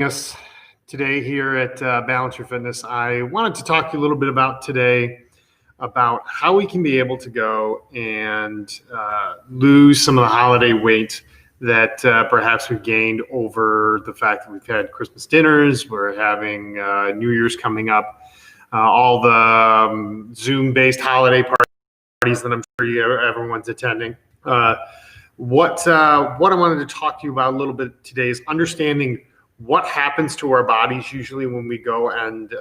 Us today here at Balance Your Fitness. I wanted to talk to you a little bit about today about how we can be able to go and lose some of the holiday weight that perhaps we've gained over the fact that we've had Christmas dinners, we're having New Year's coming up, all the Zoom-based holiday parties that I'm sure everyone's attending. What I wanted to talk to you about a little bit today is understanding what happens to our bodies usually when we go and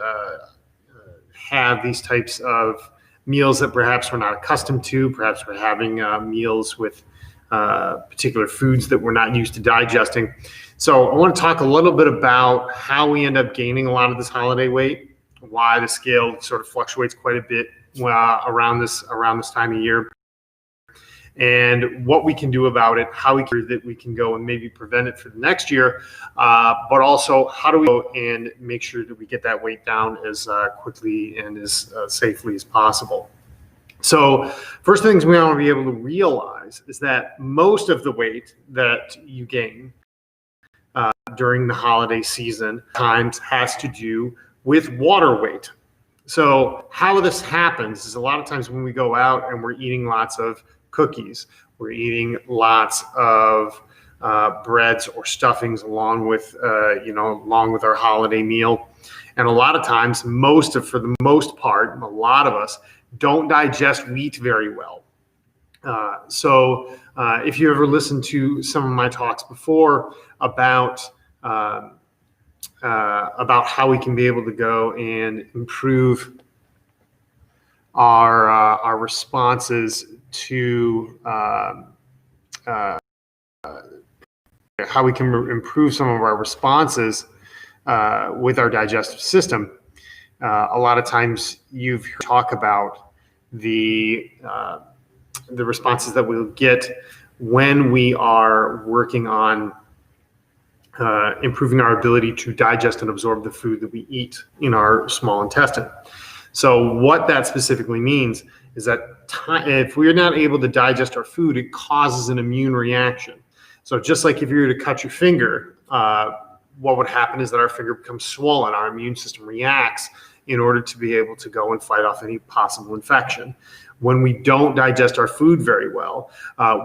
have these types of meals that perhaps we're not accustomed to. Perhaps we're having meals with particular foods that we're not used to digesting. So I want to talk a little bit about how we end up gaining a lot of this holiday weight, why the scale sort of fluctuates quite a bit around this time of year, and what we can do about it, how we can go and maybe prevent it for the next year, but also how do we go and make sure that we get that weight down as quickly and as safely as possible. So first things we want to be able to realize is that most of the weight that you gain during the holiday season times has to do with water weight. So how this happens is a lot of times when we go out and we're eating lots of cookies, we're eating lots of breads or stuffings along with our holiday meal, and a lot of times, for the most part, a lot of us don't digest wheat very well. So if you ever listened to some of my talks before about how we can be able to go and improve our responses to how we can improve some of our responses with our digestive system. A lot of times you've heard talk about the responses that we'll get when we are working on improving our ability to digest and absorb the food that we eat in our small intestine. So what that specifically means is that if we're not able to digest our food, it causes an immune reaction. So just like if you were to cut your finger, what would happen is that our finger becomes swollen. Our immune system reacts in order to be able to go and fight off any possible infection. When we don't digest our food very well,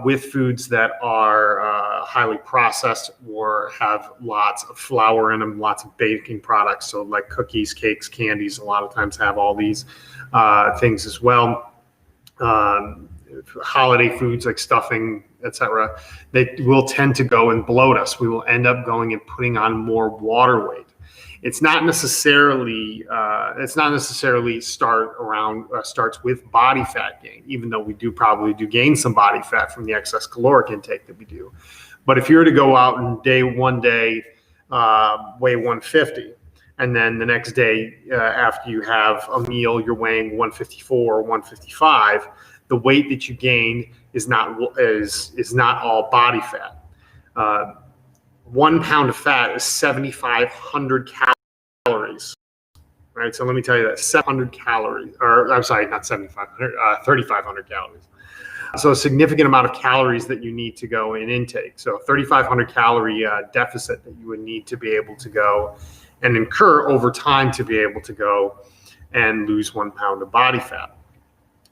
with foods that are highly processed or have lots of flour in them, lots of baking products, so like cookies, cakes, candies, a lot of times have all these things as well. Holiday foods like stuffing, etc., they will tend to go and bloat us. We will end up going and putting on more water weight. It's not necessarily starts with body fat gain, even though we probably do gain some body fat from the excess caloric intake that we do. But if you were to go out and one day weigh 150, and then the next day after you have a meal you're weighing 154 or 155, the weight that you gain is not all body fat. 1 pound of fat is 7,500 calories, right? So let me tell you that 700 calories, or I'm sorry, not 7,500, 3,500 calories. So a significant amount of calories that you need to go in intake. So 3,500 calorie deficit that you would need to be able to go and incur over time to be able to go and lose 1 pound of body fat.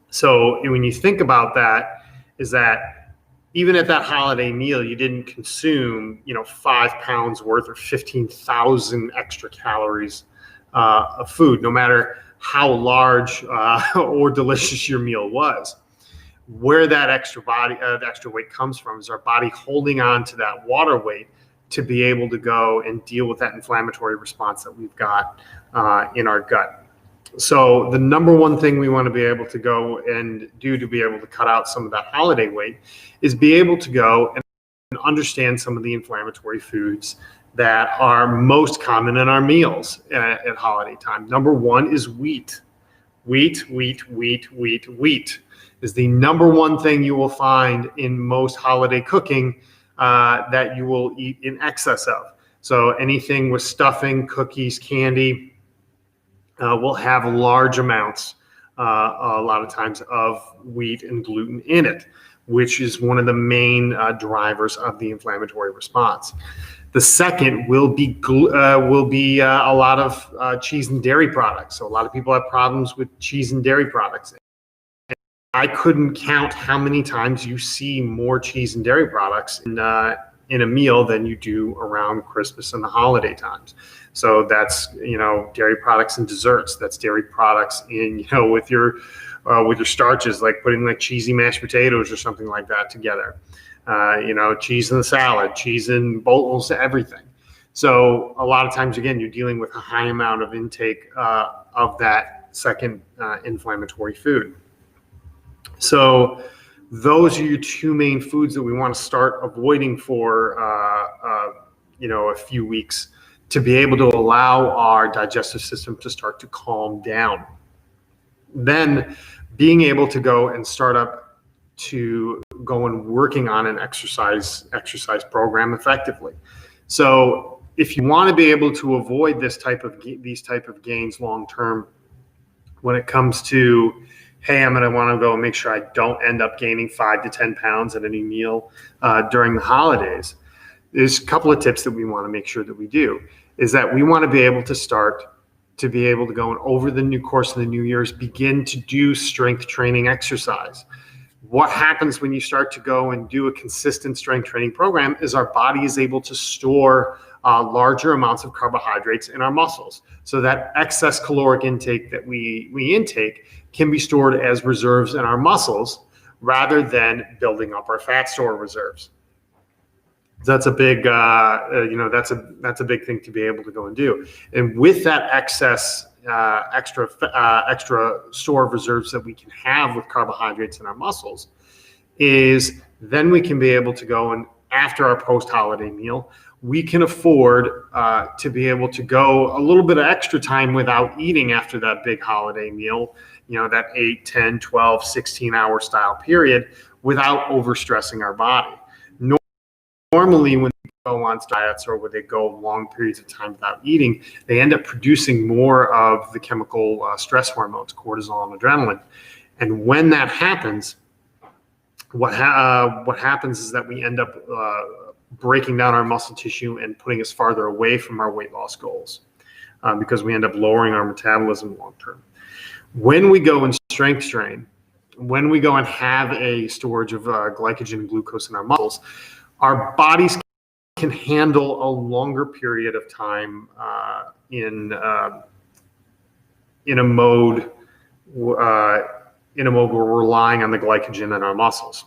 So when you think about that, is that even at that holiday meal, you didn't consume, 5 pounds worth or 15,000 extra calories of food, no matter how large or delicious your meal was. Where that extra weight comes from is our body holding on to that water weight to be able to go and deal with that inflammatory response that we've got in our gut. So the number one thing we want to be able to go and do to be able to cut out some of that holiday weight is be able to go and understand some of the inflammatory foods that are most common in our meals at holiday time. Number one is wheat. Wheat is the number one thing you will find in most holiday cooking that you will eat in excess of. So anything with stuffing, cookies, candy, will have large amounts, a lot of times, of wheat and gluten in it, which is one of the main drivers of the inflammatory response. The second will be a lot of cheese and dairy products. So a lot of people have problems with cheese and dairy products. I couldn't count how many times you see more cheese and dairy products in a meal than you do around Christmas and the holiday times. So that's, dairy products and desserts. That's dairy products in, with your starches, like putting like cheesy mashed potatoes or something like that together. Cheese in the salad, cheese in bowls, everything. So a lot of times, again, you're dealing with a high amount of intake of that second inflammatory food. So those are your two main foods that we want to start avoiding for, a few weeks to be able to allow our digestive system to start to calm down. Then being able to go and start up to go and working on an exercise program effectively. So if you want to be able to avoid these type of gains long term, when it comes to, hey, I'm going to want to go and make sure I don't end up gaining 5 to 10 pounds at any meal during the holidays, there's a couple of tips that we want to make sure that we do. Is that we want to be able to start to be able to go and over the new course of the New Year's begin to do strength training exercise. What happens when you start to go and do a consistent strength training program is our body is able to store larger amounts of carbohydrates in our muscles. So that excess caloric intake that we intake can be stored as reserves in our muscles rather than building up our fat store reserves. That's a big, that's a big thing to be able to go and do. And with that excess extra store of reserves that we can have with carbohydrates in our muscles, is then we can be able to go and after our post-holiday meal, we can afford to be able to go a little bit of extra time without eating after that big holiday meal, that 8, 10, 12, 16-hour style period without overstressing our body. Normally, when they go on diets or when they go long periods of time without eating, they end up producing more of the chemical stress hormones, cortisol and adrenaline. And when that happens, what happens is that we end up breaking down our muscle tissue and putting us farther away from our weight loss goals because we end up lowering our metabolism long term. When we go and strength train, when we go and have a storage of glycogen and glucose in our muscles, our bodies can handle a longer period of time in a mode where we're relying on the glycogen in our muscles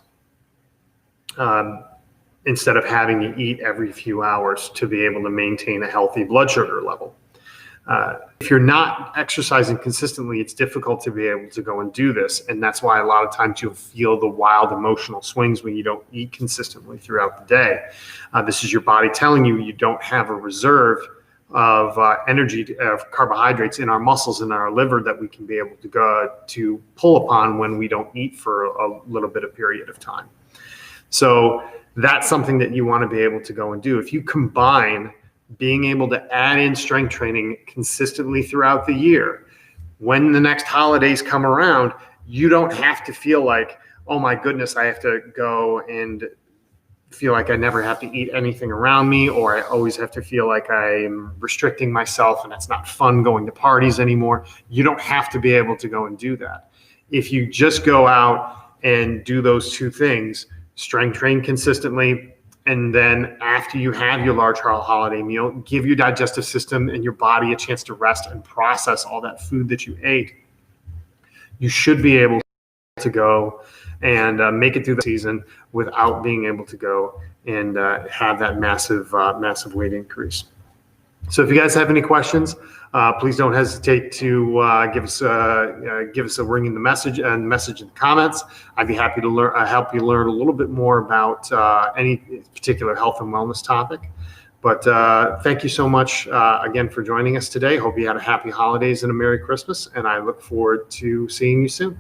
instead of having to eat every few hours to be able to maintain a healthy blood sugar level. If you're not exercising consistently, it's difficult to be able to go and do this. And that's why a lot of times you'll feel the wild emotional swings when you don't eat consistently throughout the day. This is your body telling you you don't have a reserve of energy, of carbohydrates in our muscles and our liver that we can be able to go to pull upon when we don't eat for a little bit of period of time. So that's something that you want to be able to go and do. If you combine being able to add in strength training consistently throughout the year, when the next holidays come around, you don't have to feel like, oh my goodness, I have to go and feel like I never have to eat anything around me, or I always have to feel like I'm restricting myself and it's not fun going to parties anymore. You don't have to be able to go and do that. If you just go out and do those two things, strength train consistently, and then after you have your large holiday meal, give your digestive system and your body a chance to rest and process all that food that you ate, you should be able to go and make it through the season without being able to go and have that massive weight increase. So if you guys have any questions, please don't hesitate to give us a ring in the message in the comments. I'd be happy to help you learn a little bit more about any particular health and wellness topic. But thank you so much again for joining us today. Hope you had a happy holidays and a Merry Christmas, and I look forward to seeing you soon.